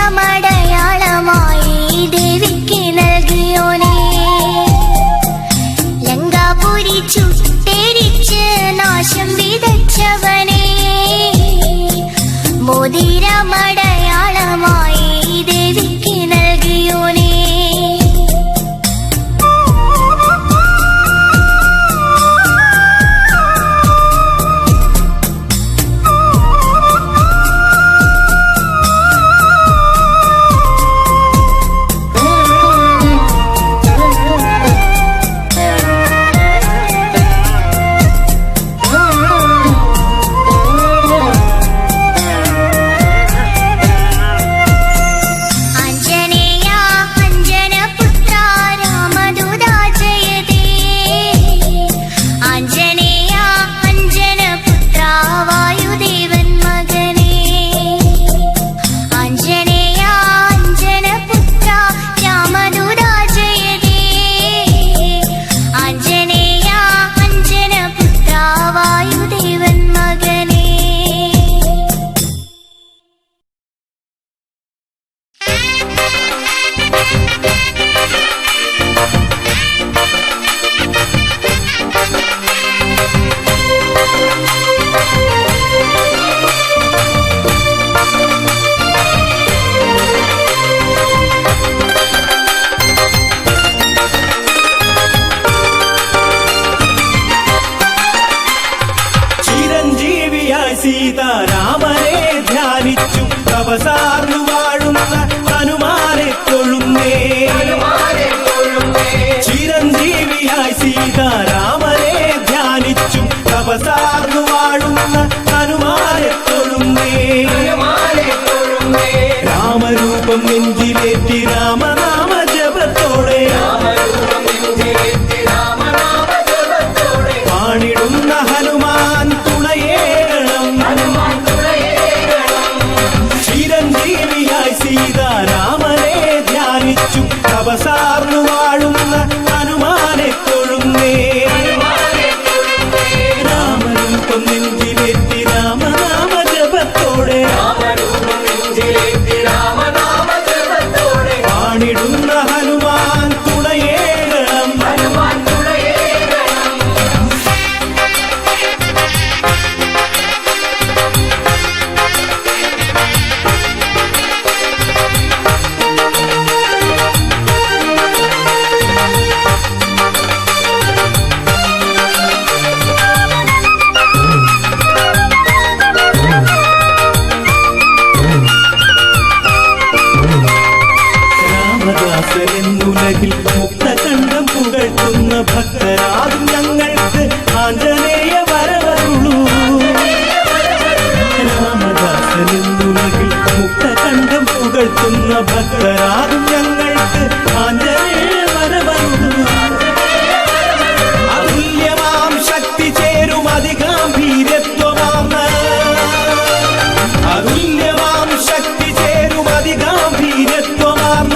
മോതിരമടയാളമായി ദേവിക്ക് നൽകിയോനേ. ലങ്കാപുരി ചുട്ടേരിച്ച് നാശം വിതച്ചവനേ, മോതിരമടയാളമായി ദേവിക്ക് നൽകിയോനേ. സീതാരാമനെ ധ്യാനിച്ചു തപസാർന്നു വാഴുന്ന ഹനുമാനെ തൊഴുന്നേ. ചിരഞ്ജീവിയായി സീതാരാമനെ ധ്യാനിച്ചു തപസാർന്നു വാഴുന്ന ഹനുമാനെ തൊഴുന്നേ. രാമരൂപം നെഞ്ചിലേറ്റി രാമനാമ ജപത്തോടെ പാണിടുന്ന ഹനുമാൻ സീതാരാമനെ ധ്യാനിച്ചു തപസാർന്നു വാഴുന്ന ഹനുമാനെ തൊഴുന്നേ. രാമരൂപം നെഞ്ചിലേറ്റി രാമനാമ ജപത്തോടെ പാണിടുന്ന ഹനുമാൻ തുണയേകണം. രാമദാസനെന്നുലകിൽ മുക്തകണ്ഠം പുകഴ്ത്തുന്ന ഭക്തരാകും ഞങ്ങൾക്ക് ആഞ്ജനേയ വരവരുളൂ. രാമദാസനെന്നുലകിൽ മുക്തകണ്ഠം പുകഴ്ത്തുന്ന ഭക്തരാകും ഞങ്ങൾക്ക് ആഞ്ജനേയ വരവരുളൂ. അതുല്യമാം ശക്തി ചേരും അതിഗാംഭീര്യത്വമാർന്ന അതുല്യമാം ശക്തി ചേരും അതിഗാംഭീര്യത്വമാർന്ന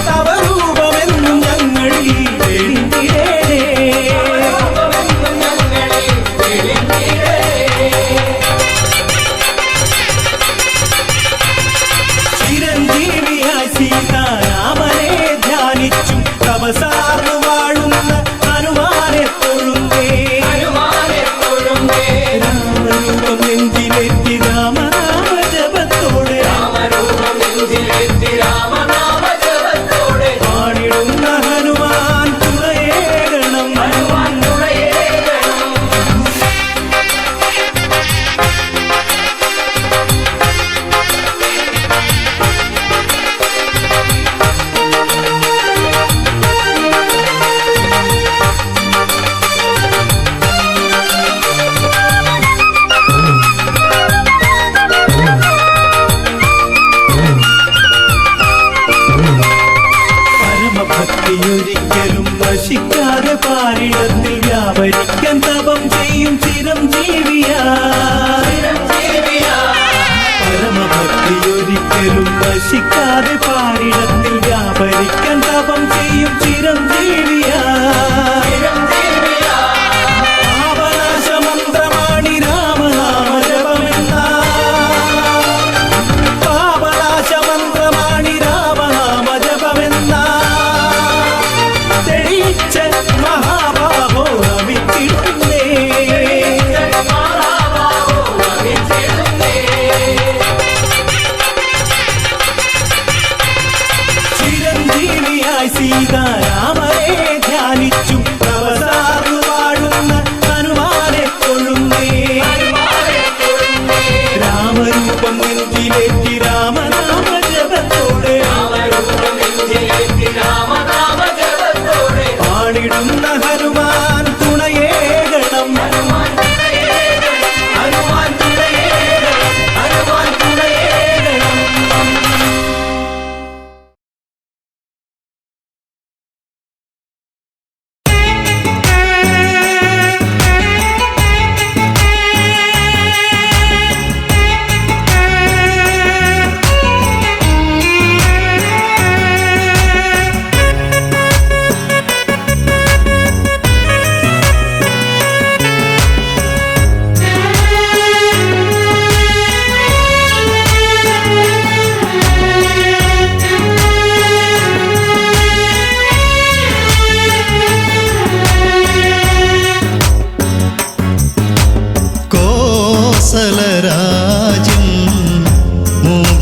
തവരൂപമെന്നും ഞങ്ങളിൽ തെളിഞ്ഞിടേണേ. ചിരഞ്ജീവിയായി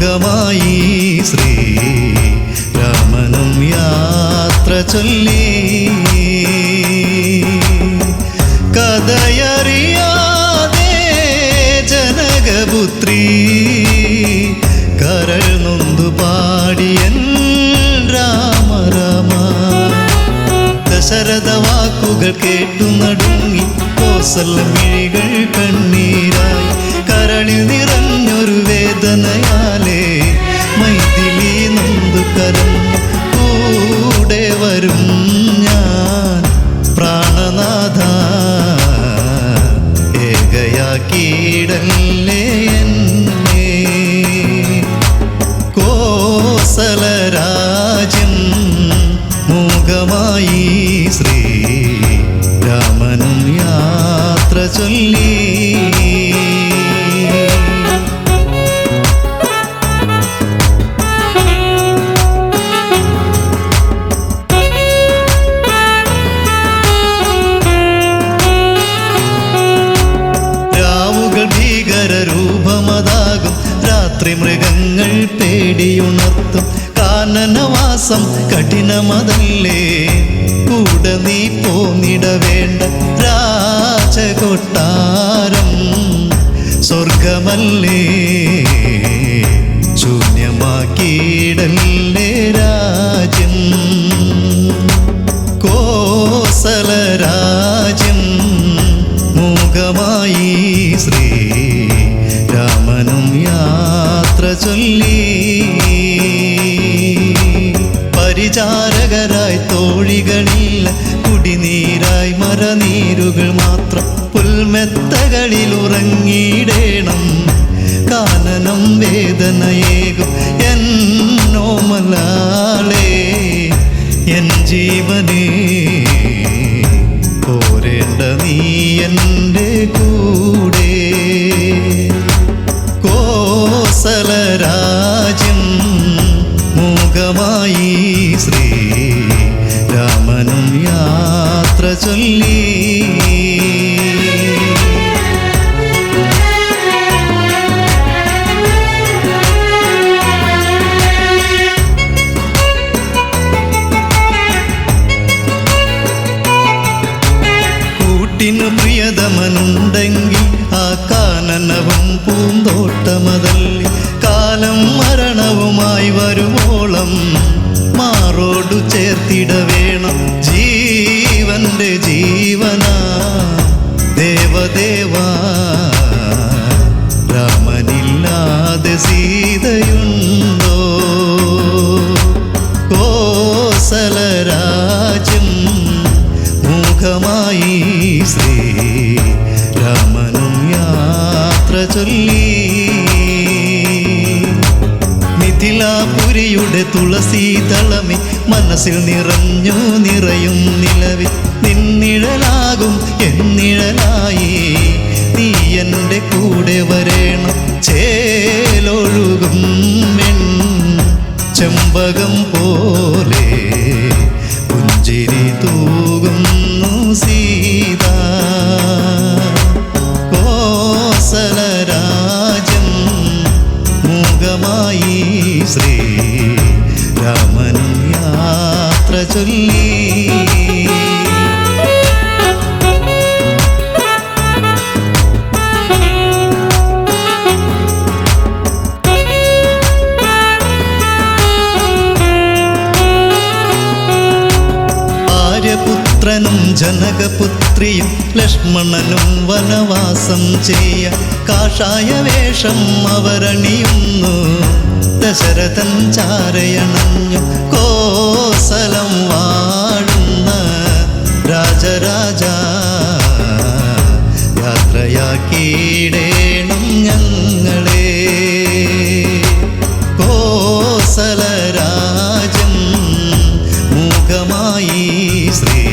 മൂകമായി ശ്രീ രാമനും യാത്ര ചൊല്ലി. കഥയറിയാതെ ജനകപുത്രി കരൾ നൊന്തു പാടിയൻ രാമ രാമ. ദശരഥ വാക്കുകൾ കേട്ടു നടുങ്ങി കോസലമിഴികൾ കണ്ണീരായി. കരളിൽ നിറഞ്ഞൊരു വേദനയാലേ മൈഥിലി നൊന്തു കരഞ്ഞു. കൂടെ വരും ഞാൻ പ്രാണനാഥ, ഏകയാക്കിയിടല്ലേ എന്നെ. കോസലരാജ്യം മൂകമായി ശ്രീ രാമനും യാത്ര ചൊല്ലി. രാവുകൾ ഭീകരരൂപമതാകും, രാത്രി മൃഗങ്ങൾ പേടിയുണർത്തും. കാനനവാസം കഠിനമതല്ലേ, കൂടെ നീ പോന്നിടവേണ്ട. രാജകൊട്ടാരം സ്വർഗമല്ലേ, ശൂന്യമാക്കിയിടല്ലേ രാജ്യം. കോസലരാജ്യം മൂകമായി ശ്രീ രാമനും യാത്ര ചൊല്ലി. പരിചാരകരായി തോഴികളില്ല, കുടിനീരായി മരനീരുകൾ മാത്രം. പുൽമെത്തകളിൽ ഉറങ്ങിയിടേണം, കാനനം വേദനയേകും. എന്നോമലാളേ എൻ ജീവനേ, പോരേണ്ട നീ എൻ്റെ കൂടെ. കോസലരാജ്യം മൂകമായി ശ്രീ രാമനും യാത്ര ചൊല്ലി. കൂട്ടിനു പ്രിയതമനുണ്ടെങ്കിൽ ആ കാനനവും പൂന്തോട്ടമതല്ലി. കാലം മരണവുമായി വരുവോളം മാറോടു ചേർത്തിട വേണം. ജീവന്റെ ജീവനാ ദേവദേവാ, രാമനില്ലാതെ സീതയുണ്ടോ. കോസലരാജ്യം മൂകമായി ശ്രീ രാമനും യാത്ര ചൊല്ലി. മിഥിലാപുരിയുടെ തുളസീതളമേ, മനസ്സിൽ നിറഞ്ഞു നിറയും നിലവിൽ. നിന്നിഴലാകും എന്നിഴലായി നീ എൻ്റെ കൂടെ വരേണം. ചേലൊഴുകും മെൻ ചെമ്പകം പോലെ പുഞ്ചിരി തൂകുന്നു സീത. കോസലരാജ്യം മൂകമായി ശ്രീ രാമനും യാത്ര ചൊല്ലി. പുത്രനും ജനകപുത്രിയും ലക്ഷ്മണനും വനവാസം ചെയ്യ. കാഷായ വേഷം അവരണിയുന്നു, ദശരഥൻ ചാരയണഞ്ഞു. കോസലം വാഴുന്ന രാജരാജ, യാത്രയാക്കിയിടേണം ഞങ്ങളെ. കോസലരാജ്യം മൂകമായി ശ്രീ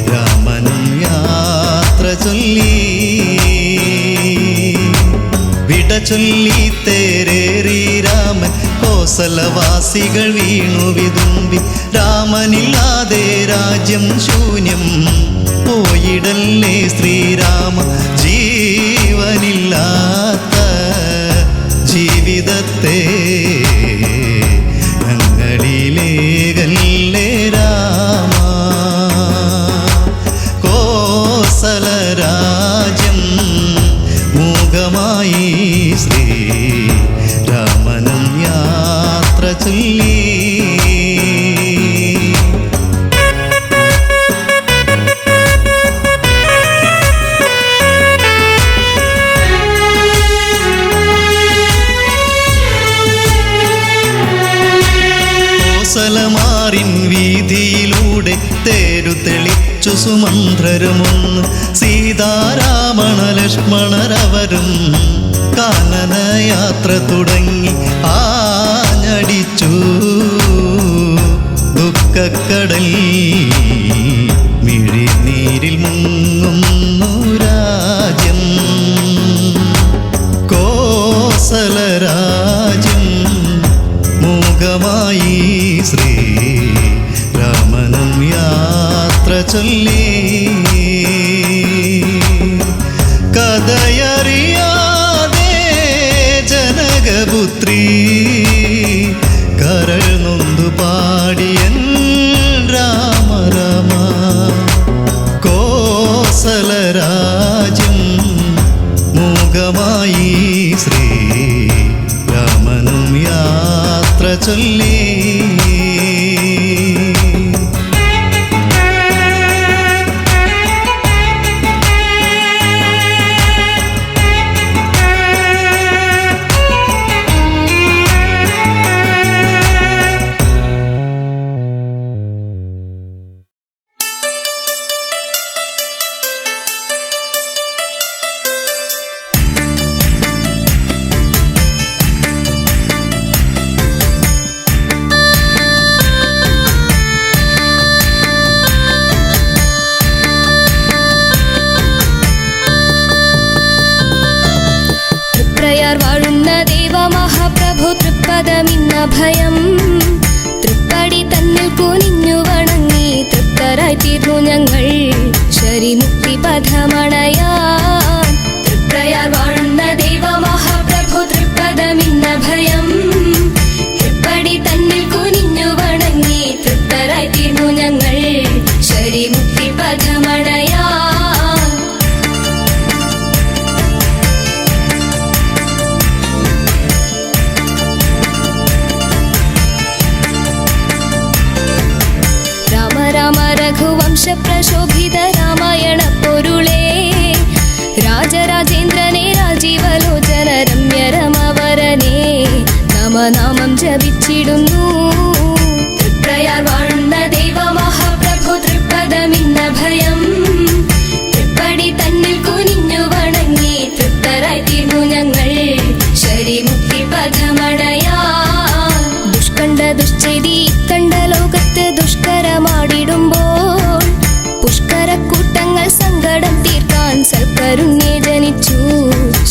രാമനും യാത്ര ചൊല്ലി. വിട ചൊല്ലി തേരേറി രാമൻ, കോസലവാസികൾ വീണു വിതുമ്പി. രാമനില്ലാതെ രാജ്യം ശൂന്യം, പോയിടല്ലേ ശ്രീരാമ. ജീവനില്ലാത്ത ജീവിത ദൈവത്തെ ഞങ്ങളിലേകല്ലേ രാമ. കോസലരാജ്യം മൂകമായി ശ്രീ രാമനും യാത്ര ചൊല്ലി. കോസലമാറിൻ വീതിയിലൂടെ തേരു തെളിച്ചു സുമന്ത്രരുമൊന്ന് സീതാരാമണ ലക്ഷ്മണരവരും കാനനയാത്ര തുടങ്ങി. ആഞ്ഞടിച്ചു ദുഃഖക്കടൽ മിഴിനീരിൽ മുങ്ങുന്നു രാജ്യം. കോസലരാജ്യം മൂകമായി ശ്രീ രാമനും യാത്ര ചൊല്ലി. കഥയറിയാതെ ജനകപുത്രി കരൾ നൊന്തു പാടിയൻ രാമ രാമ. കോസലരാജ്യം മൂകമായി ശ്രീ രാമനും യാത്ര ചൊല്ലി. വാഴുന്ന ദേവ മഹാപ്രഭു തൃപ്പദമിന്ന ഭയം. തൃപ്പടി തന്നിൽ കുനിഞ്ഞു വണങ്ങി തൃപ്തരായി തീർന്നു ഞങ്ങൾ ശരിമുക്തി പഥമണയാൻ. തൃപ്രയാർ വാഴുന്ന ദേവ മഹാപ്രഭു തൃപ്പദമിന്ന ഭയം. തൃപ്പടി തന്നിൽ കുനിഞ്ഞു വണങ്ങി തൃപ്തരായി തീർന്നു ഞങ്ങൾ ശരിമുക്തി പഥമണയാൻ. രഘുവംശ പ്രശോഭിത രാമായണ പൊരുളേ രാജരാജേന്ദ്രനെ രാജീവലോചന രമ്യരമവരനെ നമനാമം ജപിച്ചിടുന്നു. തൃപ്രയാർ വാഴുന്ന ദേവ മഹാപ്രഭു തൃപ്പദമിന്ന ഭയം. തൃപ്പടി തന്നിൽ കുനിഞ്ഞു വണങ്ങി തൃപ്തരായി തീർന്നു ഞങ്ങൾ ശരിമുക്തി പഥമണയാ. ദുഷ്കണ്ഠ ദുശ്ചേതി കണ്ട ലോകത്ത് ദുഷ്കരമാടിടുമ്പോൾ പുഷ്കരക്കൂട്ടങ്ങൾ സങ്കടം തീർക്കാൻ സൽക്കരുണ്യെ ജനിച്ചു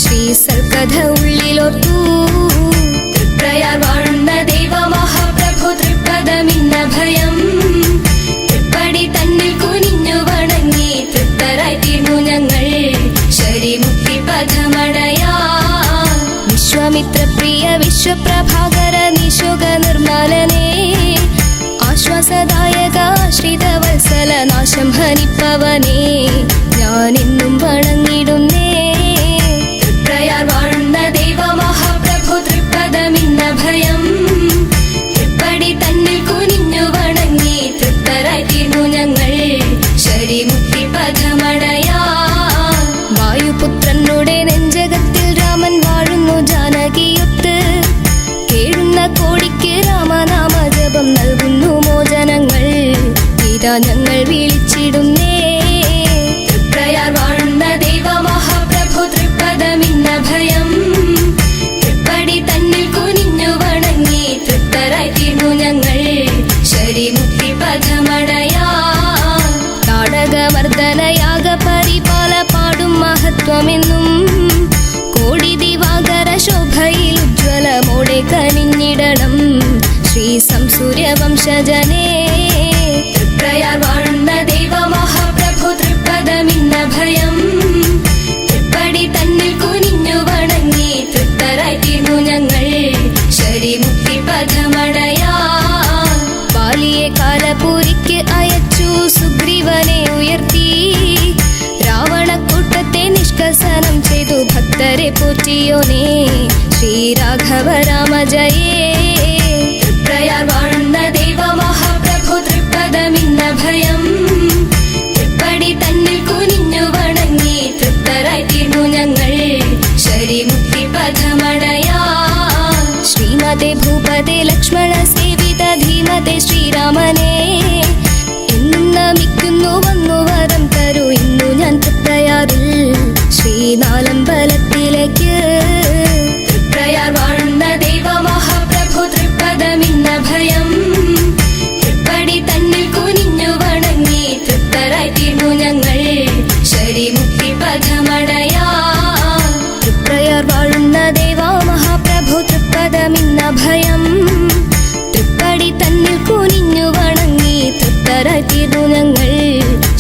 ശ്രീ സൽക്കഥ ഉള്ളിലോർത്തു. തൃപ്രയാർ വാഴുന്ന ദേവ മഹാപ്രഭു തൃപ്പദമിന്ന ഭയം. തൃപ്പടി തന്നിൽ കുനിഞ്ഞു വണങ്ങി തൃപ്തരായി തീർന്നു ഞങ്ങൾ ശരിമുക്തി പഥമണയാ. വിശ്വാമിത്രപ്രിയ വിശ്വപ്രഭാകര നിശോക നിർമ്മലനേ ആശ്വാസദായക ആശ്രിതവത്സല നാശം ഹനിപ്പവനേ ഞാനെന്നും വണങ്ങിടുന്നേ. തൃപ്രയാർ വാഴുന്ന ദേവ മഹാപ്രഭു തൃപ്പദമിന്ന ഭയം. തൃപ്പടി തന്നിൽ കുനിഞ്ഞു വണങ്ങി തൃപ്തരായി തീർന്നു ഞങ്ങൾ ശരിമുക്തി പഥമണയാ. വായുപുത്രനുടെ നെഞ്ചകത്തിൽ രാമൻ വാഴുന്നു ജാനകിയൊത്ത്. കേഴുന്ന കോടിക്ക് രാമനാമ ജപം നൽകുന്നു മോചനങ്ങൾ ഇതാ ഞങ്ങൾ വിളിച്ചിടുന്നേ. തൃപ്രയാർ വാഴുന്ന ദേവ മഹാപ്രഭു തൃപ്പദമിന്ന ഭയം. തൃപ്പടി തന്നിൽ കുനിഞ്ഞു വണങ്ങി തൃപ്തരായി തീർന്നു ഞങ്ങൾ ശരിമുക്തി പഥമണയാ. താടകമർദ്ദനയാഗ പരിപാല പാടും മഹത്വമെന്നും കോടി ദിവാകര ശോഭയിൽ ഉജ്ജ്വലമോടെ കനിഞ്ഞിടണം ശ്രീ സംസൂര്യവംശജനേ. തൃപ്രയാർ വാഴുന്ന ദേവ മഹാപ്രഭു തൃപ്പദമിന്ന ഭയം. തൃപ്പടി തന്നിൽ കുനിഞ്ഞു വണങ്ങി തൃപ്തരായി തീർന്നു ഞങ്ങൾ നൽകിയോനേ ശ്രീരാഘവ രാമ ജയേ. തൃപ്രയാർ വാഴുന്ന ദൈവ മഹാപ്രഭു തൃപ്പദമിന്ന ഭയം തൃപ്പടി തന്നിൽ കുനിഞ്ഞു വണങ്ങി തൃപ്തരായി തീർന്നു ഞങ്ങൾ ശരിമുക്തി പഥമണയാ. ശ്രീമതേ ഭൂപതേ ലക്ഷ്മണ സേവിത ധീമതേ ശ്രീരാമനെ എന്നും നമിക്കുന്നു വന്നു വരം തരൂ ഇന്നു ഞാൻ തൃപ്രയാറിൽ ശ്രീനാലമ്പലത്തിലേക്ക്. തൃപ്രയാർ വാഴുന്ന ദൈവ മഹാപ്രഭു തൃപ്പദമിന്ന ഭയം തൃപ്പടി തന്നിൽ കുനിഞ്ഞു വണങ്ങി തൃപ്തരായി തീർന്നു ഞങ്ങൾ ശരിമുക്തി പഥമണയാ. തൃപ്രയാർ വാഴുന്ന ദൈവ മഹാപ്രഭു തൃപ്പദമിന്ന ഭയം തൃപ്പടി തന്നിൽ കുനിഞ്ഞു വണങ്ങി തൃപ്തരായി തീർന്നു ഞങ്ങൾ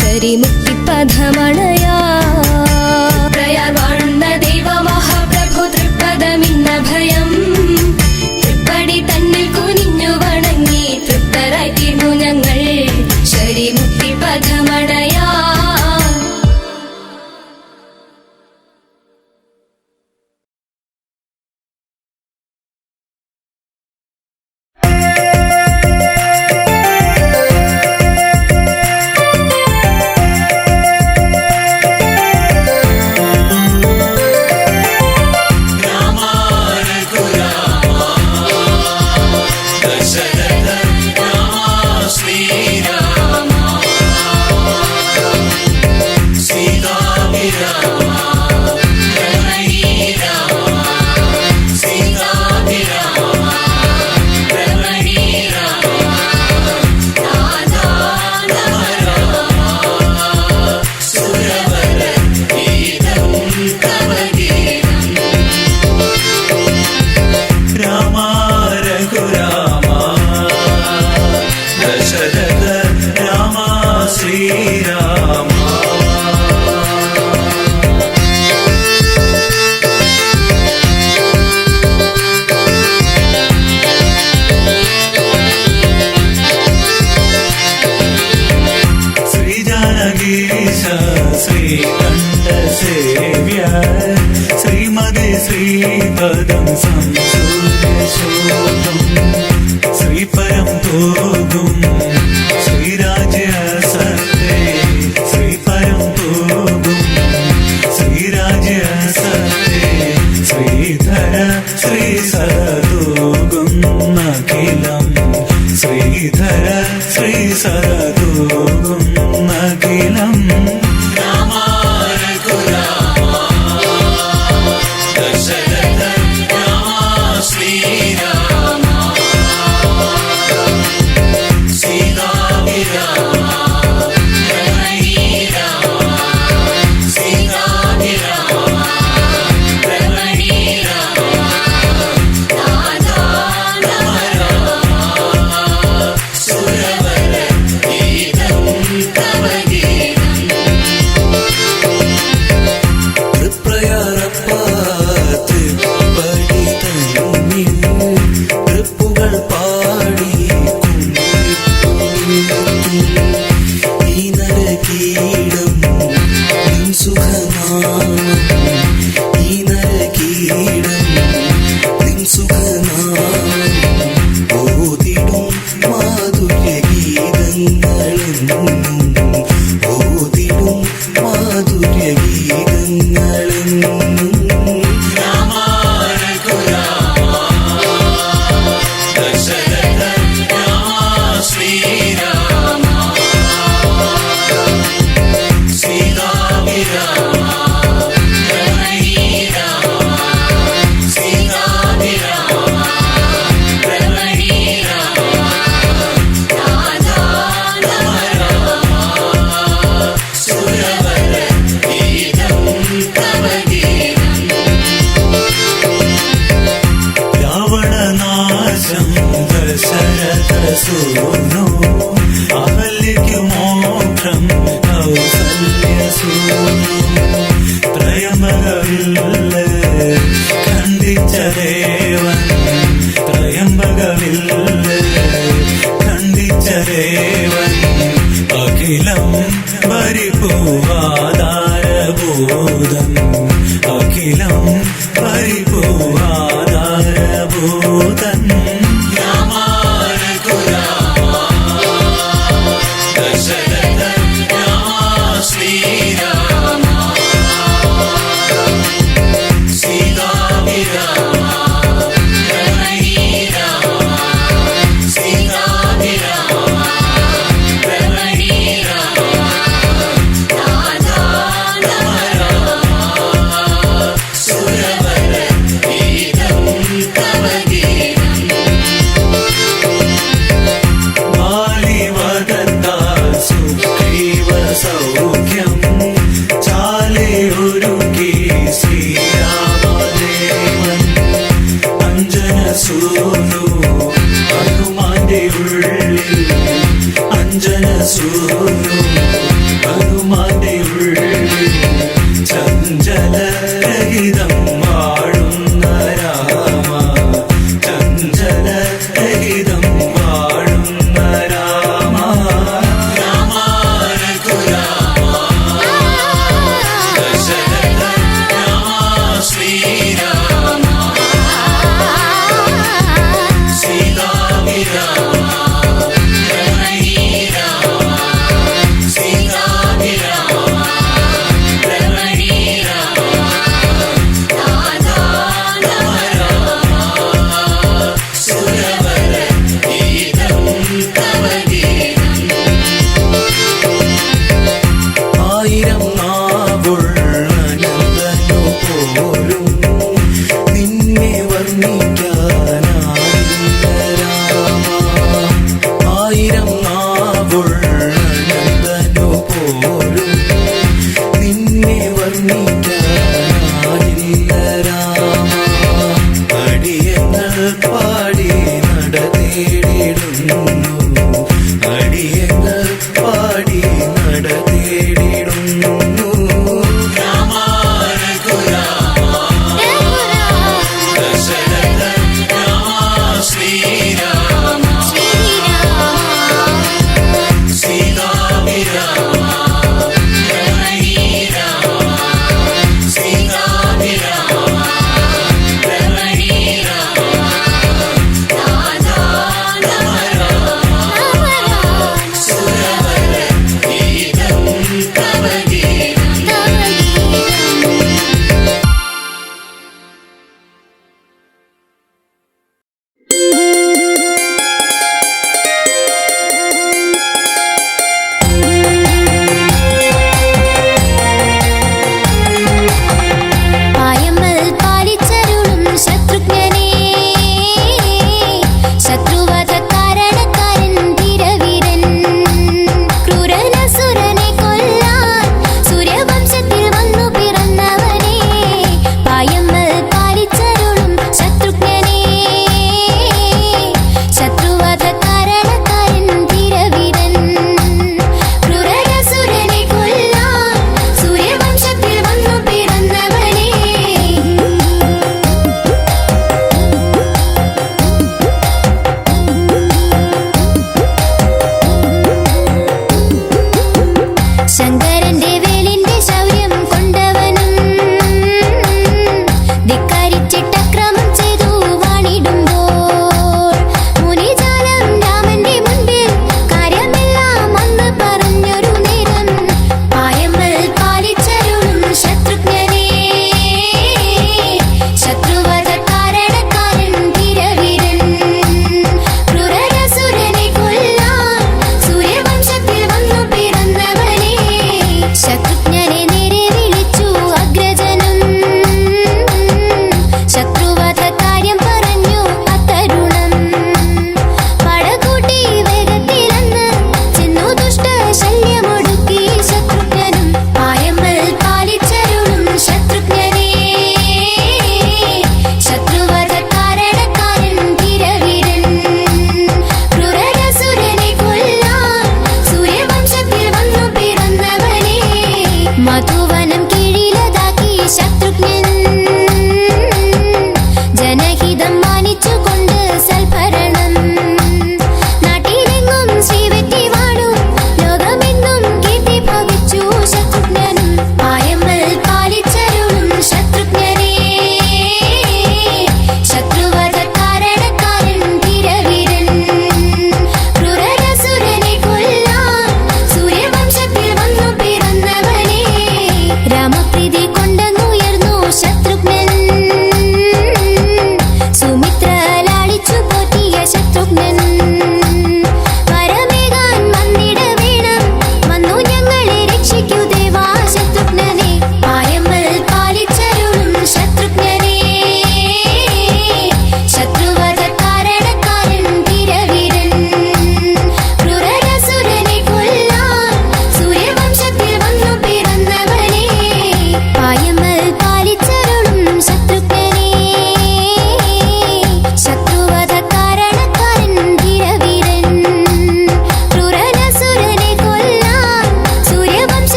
ശരിമുക്തി പഥമണയാ. തൃപ്രയാർ വാഴുന്ന ദൈവ മഹാപ്രഭു തൃപ്പദമിന്ന ഭയം തൃപ്പടി തന്നിൽ കുനിഞ്ഞു വണങ്ങി തൃപ്തരായി തീർന്നു ഞങ്ങൾ ശരിമുക്തി പഥമണയാ. ശ്രീപദം സംസൂര്യശോഭം ശ്രീപരം തോകും ശ്രീരാജ്യ സത്തേ ശ്രീപരം തോകും ശ്രീരാജ്യ സത്തേ ശ്രീധര ശ്രീ സരതോകും അഖിലം ശ്രീധര ശ്രീ സരതോകും അഖിലം. सोनो अहल्यकु मोक्षं कौसल्य सोनो त्रयंबकविल्ल खंडिच देवन त्रयंबकविल्ल खंडिच देवन अखिलं परिपूवादारबोधम् अखिलं परिपू രാമ രഘുരാമ ദശരഥ രാമ ശ്രീരാമ സീതാഭിരാമ രമണീ രാമ സീതാഭിരാമ രമണീ രാമ രാധാ നമ രാമ സുരവര ഗീതം തവ ഗീതം ബാലിവദത്താൽ സുഗ്രീവ സൗഖ്യം ചാലേ ഒരുക്കി ശ്രീരാമദേവൻ അഞ്ജന സൂനു ഹനുമാന്റെ ഉള്ളിൽ അഞ്ജന സൂനു ഹനുമാന്റെ ഉള്ളിൽ ചഞ്ചലരഹിതം വാഴുന്ന രാമ ചഞ്ചലരഹിതം വാഴുന്ന രാമ രാമ രഘുരാമ ദശരഥ രാമ ശ്രീരാമ സീതാഭിരാമ രമണീ രാമ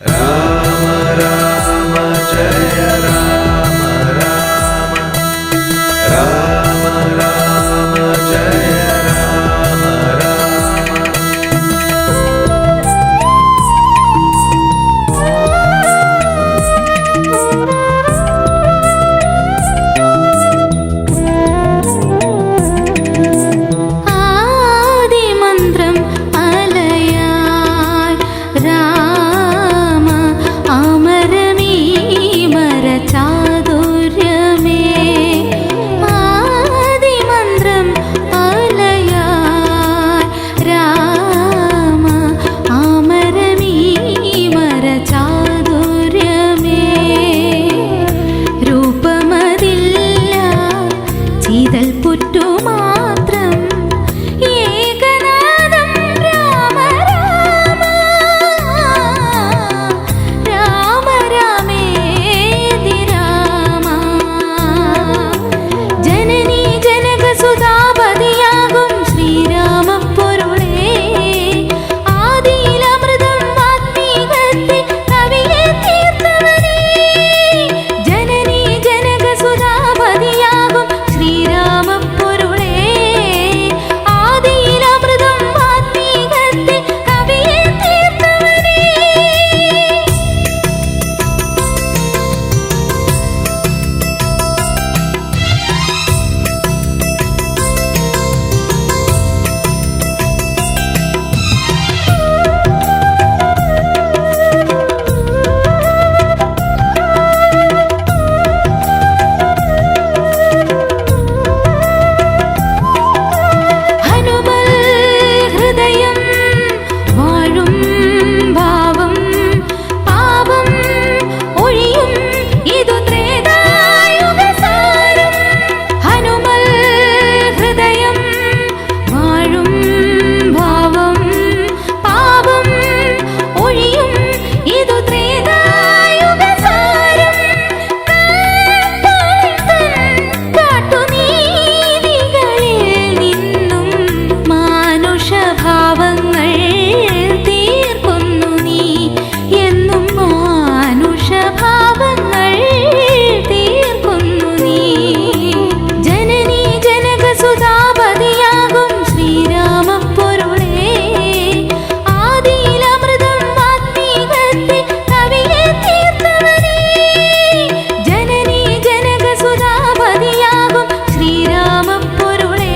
രാമ രാമ ജയ രാമ രാമ രാമ രാമ ജയ രാമ രാമ ആദിമന്ത്രം അലയായി രാമ അമരമീ മരചാതുര്യമേ ആദിമന്ത്രം അലയായി രാമ അമരമീ മരചാതുര്യമേ രൂപമതില്ല ചിതൽ പുറ്റു മാത്രം ഏകനാദം രാമ രാമ രാമ രാമേതി രാമ ജനനീ ജനകസുതാപതിയാകും ശ്രീരാമപ്പൊരുളേ ആദിയിലമൃതം ആത്മീകത്തിൽ കവിയെ തീർത്തവനേ ജനനീ ജനകസുതാപതിയാകും ശ്രീരാമപ്പൊരുളേ ആദിയിലമൃതം ആത്മീകത്തിൽ കവിയെ തീർത്തവനേ ഹനുമൽ ഹൃദയം വാഴും ഭാവം പാപം ഒഴിയും ഇതു ത്രേതായുഗസാരം ഹനുമൽ ഹൃദയം വാഴും ഭാവം പാപം ഒഴിയും ഇതു ത്രേതായുഗസാരം കാട്ടുനീതികളിൽ നിന്നും മാനുഷഭാവങ്ങൾ തീർക്കുന്നു നീ എന്നും മാനുഷഭാവങ്ങൾ തീർക്കുന്നു നീ ജനനീ ജനകസുതാപതിയാകും ശ്രീരാമപ്പൊരുളേ ആദിയിലമൃതം ആത്മീകത്തിൽ കവിയെ തീർത്തവനേ ജനനീ ജനകസുതാപതിയാകും ശ്രീരാമപ്പൊരുളേ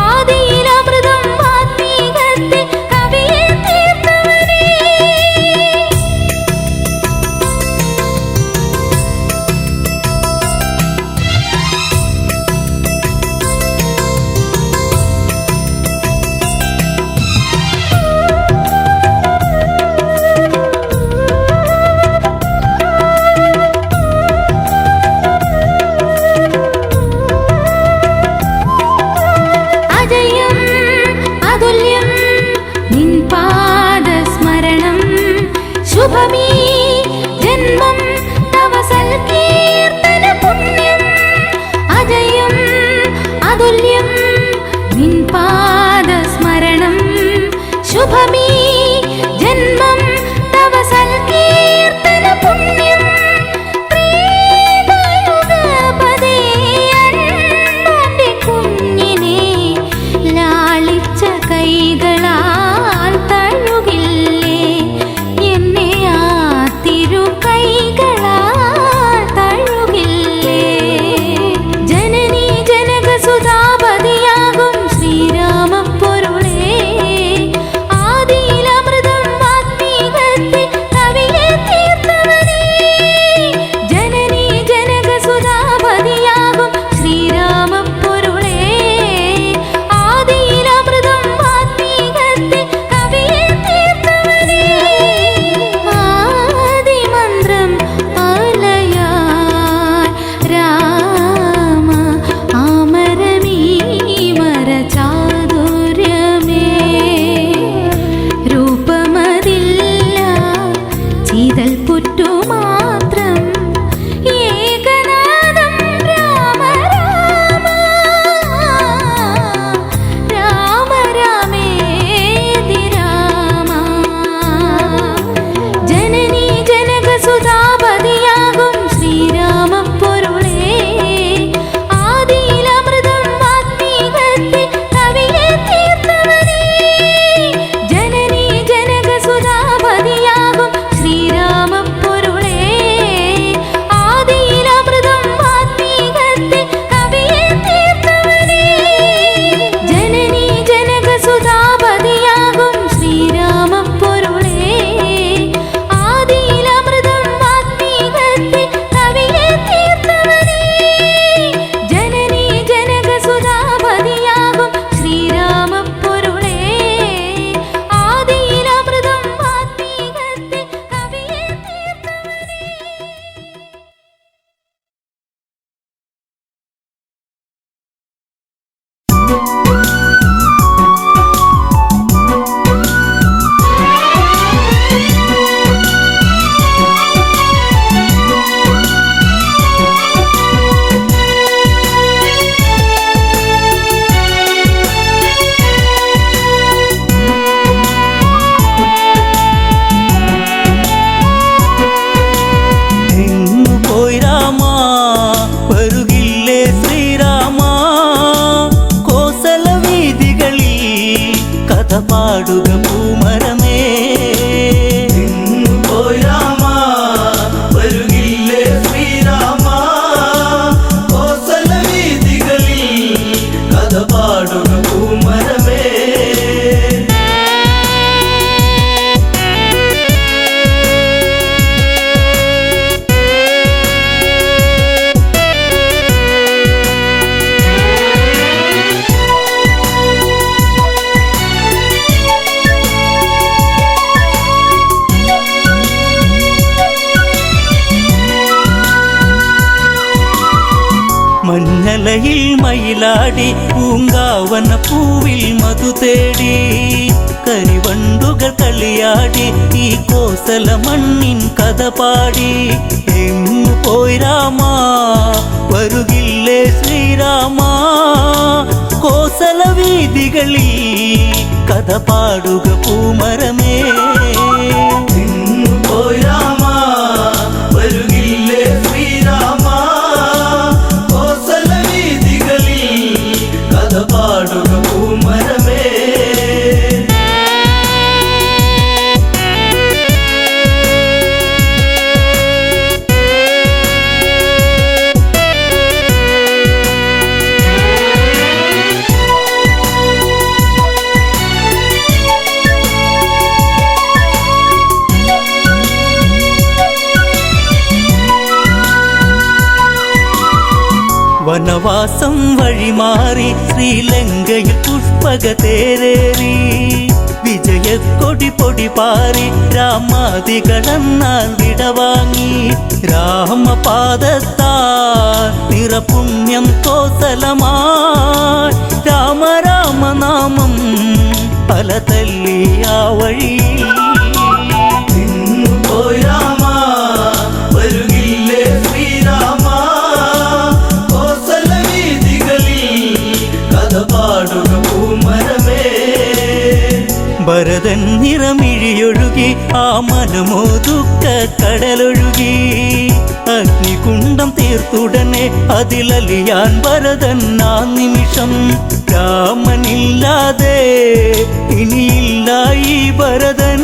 ആദിയിലമൃതം ആത്മീകത്തിൽ കവിയെ തീർത്തവനേ അജയം അതുല്യം നിൻ പാദസ്മരണം ശുഭമീ ജന്മം തവ സൽകീർത്തന പുണ്യം അജയം അതുല്യം നിൻ പാദസ്മരണം ശുഭമീ ജന്മം തവ സൽകീർത്തന പുണ്യം ത്രേതായുഗപദേ അൻപന്റെ കുഞ്ഞിനെ ലാളിച്ച കൈകളാൽ തഴുകില്ലേ എന്നെ ആ തിരു കൈകളാൽ തഴുകില്ലേ ജനനീ ജനകസുതാപതിയാകും ശ്രീരാമപ്പൊരുളേ ആദിയിൽ പൂമരമേ പോയി രാമ വരുകില്ലേ ശ്രീരാമ കോസല വീതികളിൽ കഥ പാടുക പൂമരമേ മഞ്ഞലയിൽ മയിലാടി പൂങ്കാവന പൂവിൽ മധു തേടി കരിവണ്ടുകൾ കളിയാടി ഈ കോസല മണ്ണിൻ കഥ പാടി എങ്ങു പോയി രാമ വരുകില്ലേ ശ്രീരാമ കോസല വീതികളിൽ കഥ പാടുക പൂമരമേ പോയി രാമ വരുകില്ലേ ശ്രീരാമ കോസല വീതികളിൽ കഥ പാടുക പൂമരമേ വനവാസം വഴിമാറി ശ്രീലങ്കയിൽ പുഷ്പക തേരേറി വിജയക്കൊടി പൊടി പാറി രാമാദികളെന്നാൽ വിടവാങ്ങി രാമപാദത്താ നിറപുണ്യം കോസലമായി രാമ രാമനാമം പല തല്ലി ആ വഴിയിൽ പോയി രാമ വരുകില്ലേ ശ്രീരാമ കോസല വീതികളിൽ കഥ പാടുക പൂമരമേ ഭരതൻ നിറമിഴിയൊഴുകി ആ മനമോതുക്ക കടലൊഴുകി അഗ്നികുണ്ഡം തീർത്തുടനെ അതിലലിയാൻ ഭരതൻ ആ നിമിഷം രാമനില്ലാതെ ഇനിയില്ല ഈ ഭരതൻ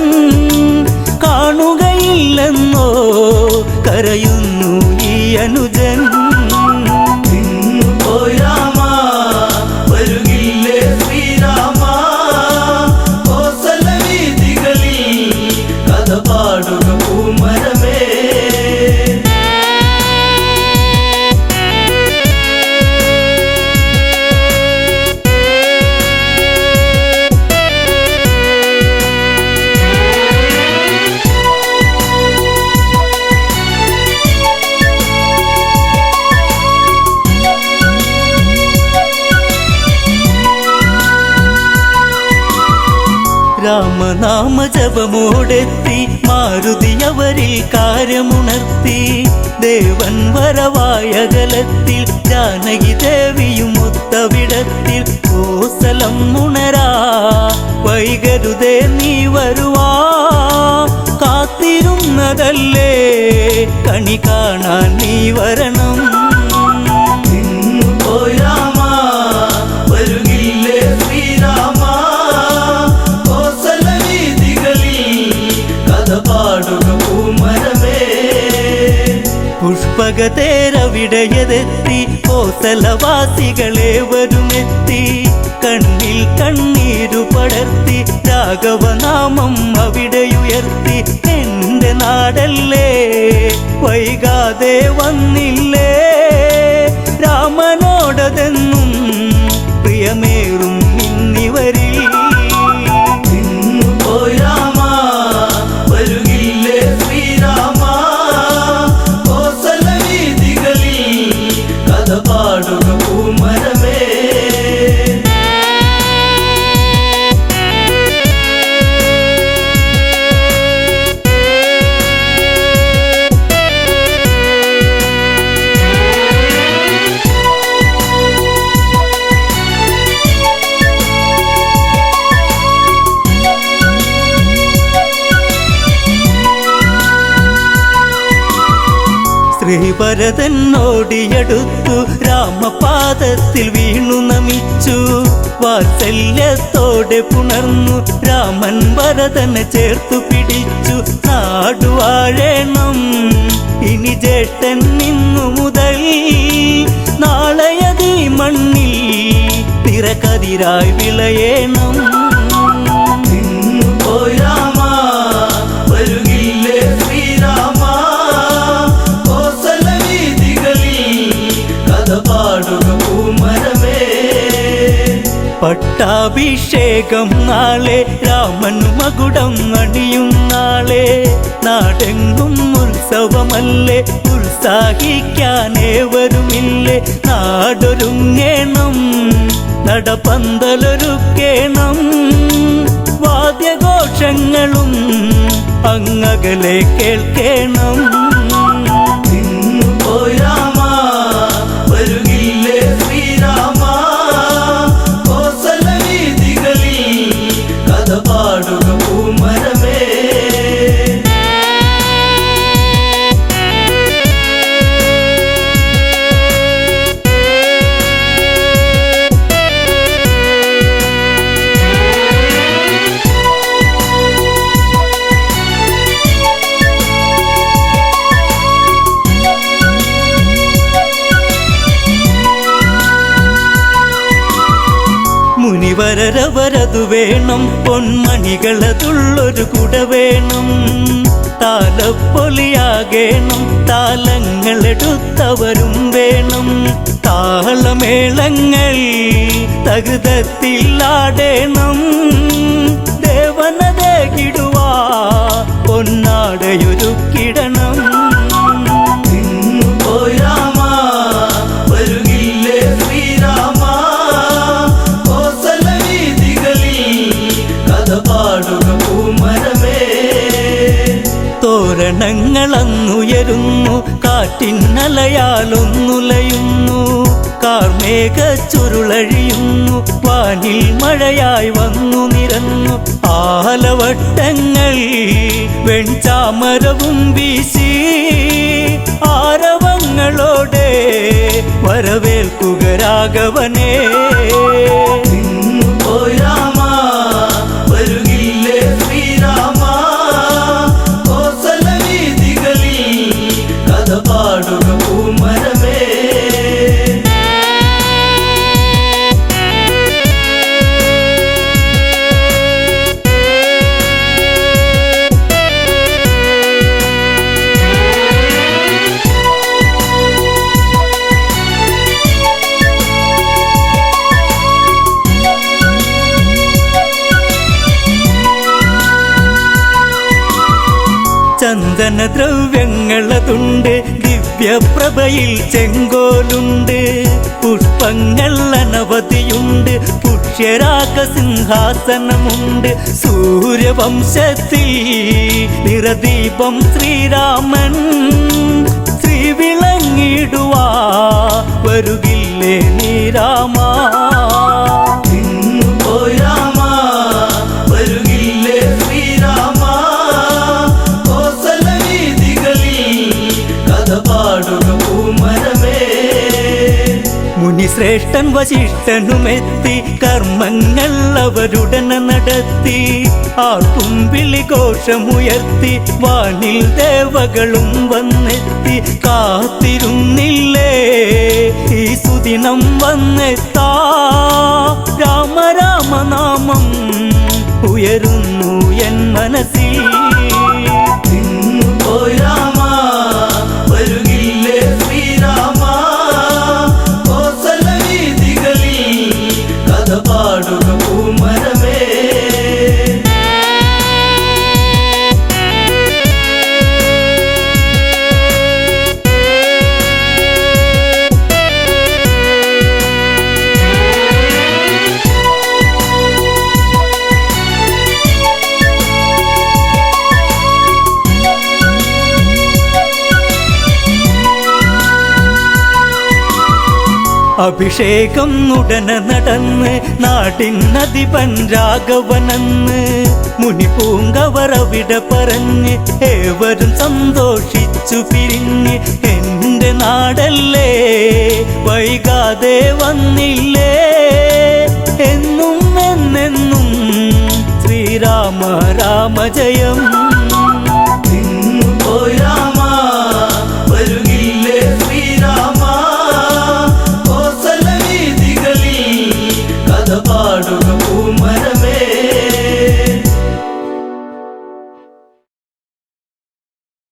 കാണുകയില്ലെന്നോ കരയുന്നു ഈ അനുജൻ പോയി രാമ വരുകില്ലേ ശ്രീരാമ കോസല വീതികളിൽ കഥ പാടുക പൂമരമേ രാമനാമ ജപമോടെത്തി മാരുതി അവരിൽ കാര്യമുണർത്തി ദേവൻ വരവായകലത്തിൽ ജാനകി ദേവിയും ഒത്തവിടത്തിൽ കോസലം ഉണരാ വൈകരുതേ നീ വരുവാ കാത്തിരുന്നതല്ലേ കണി കാണാൻ നീ വരണം പോയി രാമ വരുകില്ലേ ശ്രീരാമ കോസല വീതികളിൽ കഥ പാടുക പൂമരമേ പുഷ്പക തേരവിടയതെത്തി കോസലവാസികളെ വരുമെത്തി കണ്ണിൽ കണ്ണീരു പടർത്തി രാഘവനാമം അവിടെയുയർത്തി എന്റെ നാടല്ലേ വൈകാതെ വന്നില്ലേ രാമനോടതെന്നും പ്രിയമേറും ഇന്നിവരിൽ പോയി രാമ വരുകില്ലേ ശ്രീരാമ കോസല വീതികളിൽ കഥ പാടുക പൂമരമേ ശ്രീഭരതനോടിയടുത്തു രാമപാദത്തിൽ വീണു നമിച്ചു. വാത്സല്യത്തോടെ പുണർന്നു രാമൻ ഭരതനെ ചേർത്തു പിടിച്ചു. നാടുവാഴേണം ഇനി ജേഷ്ഠൻ ഇന്നു മുതൽ, നാളെയതീ മണ്ണിൽ തിരക്കതിരായി വിളയേണം. പോയി രാമ വരുകില്ലേ ശ്രീരാമ, കോസല വീതികളിൽ കഥ പാടുക പൂമരമേ. പട്ടാഭിഷേകം നാളെ രാമൻ മകുടം അണിയും നാളെ, നാടെങ്ങും ഉത്സവമല്ലേ ഉത്സാഹിക്കാനേവരുമില്ലേ. നാടൊരുങ്ങേണം നടപന്തലൊരുക്കേണം, വാദ്യഘോഷങ്ങളും അങ്ങകലെ കേൾക്കേണം. പോയി രാമ വരുകില്ലേ ശ്രീരാമ, കോസല വീതികളിൽ കഥ പാടുക പൂമരമേ. മുനിവരവരതു വേണം, പൊന്മണികളതുള്ളൊരു കുട വേണം. താലപ്പൊലിയാകേണം, താലങ്ങളെടുത്തവരും വേണം. താളമേളങ്ങൾ തകൃതത്തിലാടേണം, ദേവനതേകിടുവാ പൊന്നാടയൊരുക്കിടണം. പോയി രാമ വരുകില്ലേ ശ്രീരാമ, കോസല വീതികളിൽ കഥ പാടുക പൂമരമേ. തോരണങ്ങളന്നുയരുന്നു, കാറ്റിന്നലയാലൊന്നുലയുന്നു. കാർമേഘ ചുരുളഴിയുന്നു, വാനിൽ മഴയായി വന്നു നിരന്നു. ആലവട്ടങ്ങൾ വെൺചാമരവും വീശി, ആരവങ്ങളോടെ വരവേൽക്കുക രാഘവനെ. പോയി രാമ വരുകില്ലേ ശ്രീരാമ, കോസല വീതികളിൽ കഥ പാടുക പൂമരമേ. ചന്ദനദ്രവ്യങ്ങളതുണ്ട്, ദിവ്യപ്രഭയിൽ ചെങ്കോലുണ്ട്. പുഷ്പങ്ങൾ അനവധിയുണ്ട്, പുഷ്യരാഗ സിംഹാസനമുണ്ട്. സൂര്യവംശത്തിൽ നിറദീപം ശ്രീരാമൻ, ശ്രീവിളങ്ങിടുവാ വരുകില്ലേ നീ രാമ. പോയി രാമ വരുകില്ലേ ശ്രീരാമ, കോസല വീതികളിൽ കഥ പാടുക പൂമരമേ. മുനിശ്രേഷ്ഠൻ വശിഷ്ഠനുമെത്തി, കർമ്മങ്ങൾ അവരുടനെ നടത്തി. ആർക്കും വിളിഘോഷമുയർത്തി, വാനിൽ ദേവകളും വന്നെത്തി. കാത്തിരുന്നില്ലേ ഈ സുദിനം വന്നെത്താ, രാമ രാമനാമം ഉയരുന്നു എൻ മനസ്സിൽ. പോയി രാമ വരുകില്ലേ ശ്രീരാമ, കോസല വീതികളിൽ കഥ പാടുക പൂമരമേ. അഭിഷേകം ഉടനെ നടന്ന്, നാടിനധിപൻ രാഘവനെന്ന്. മുനിപൂങ്കവർ അവിടെ പറഞ്ഞ് ഏവരും സന്തോഷിച്ചു ഒന്നിച്ചു പിരിഞ്ഞ് എൻ്റെ നാടല്ലേ വൈകാതെ വന്നില്ലേ എന്നും എന്നെന്നും ശ്രീരാമ രാമ ജയം പോയി രാമ വരുകില്ലേ ശ്രീരാമ കോസല വീതികളിൽ കഥ പാടുക